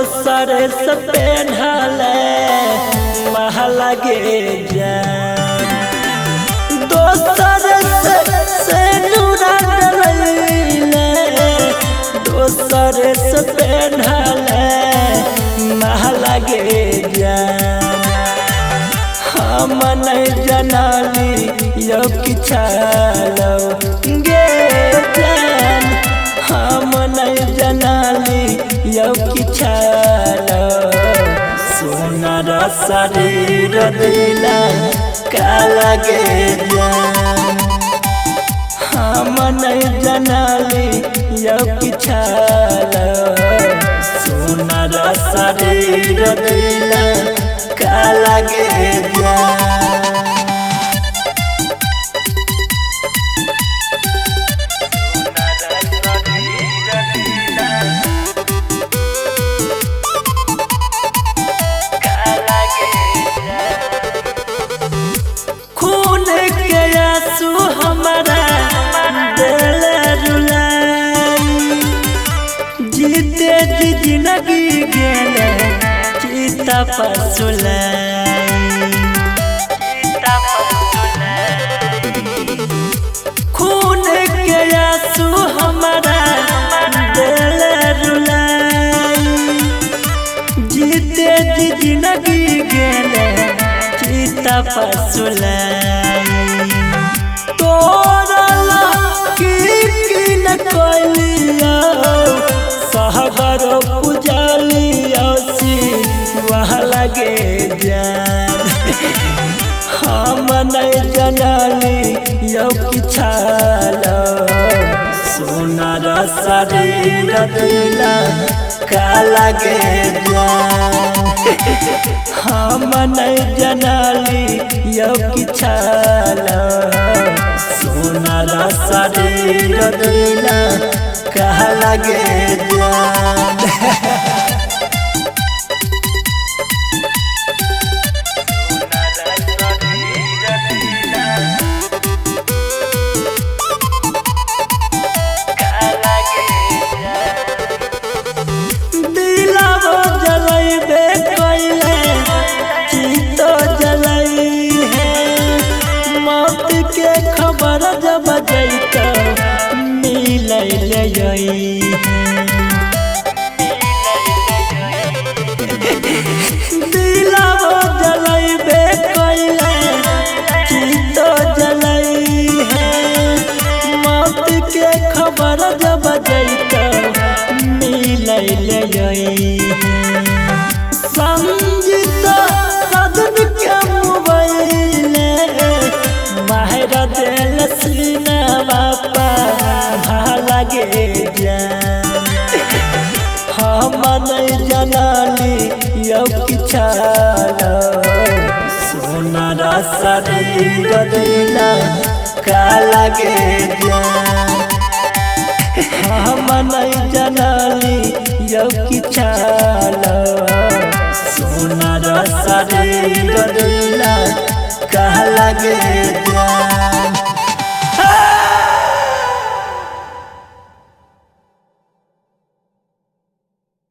दोसर से पेन्हले महलगे जान दोसर से नूरा डलैले दोसर से पेन्हले महलगे जान हम नहीं जनाली यो किछालो गे जान हम नहीं जनाली यो किछालो सोनार शरीर दिला काला गे जान हम नहीं जनाली यो किछालो सोनार शरीर दिला काला गे जान खून के आंसू हमारा दिल रुलाई जीते जी जिंदगी गेले चिता पर सुलाई खून के आंसू हमारा दिल रुलाई जीते जी जिंदगी गेले चिता पर सुलाई तोरा की न कोलिया सहगर पुजलिया सी वह लगे जान हम नहीं जनाली यो किछालो सोनार शरीर दिला काला गे जान हम नहीं जनाली यो किछालो सोनार शरीर दिला काला गे जान खबर जब जैतो मिलै दिलावो जलैबे कैले चितो जलै है मौत के खबर जब जैतो मिलै संजीता सदन के मोबाइल माहिर दिल सीना बापा भाला गे जान हम नहीं जनाली यो किछालो सोनार शरीर दिला काला गे जान हम नहीं जनाली यो किछालो सोनार शरीर दिला काला गे जान।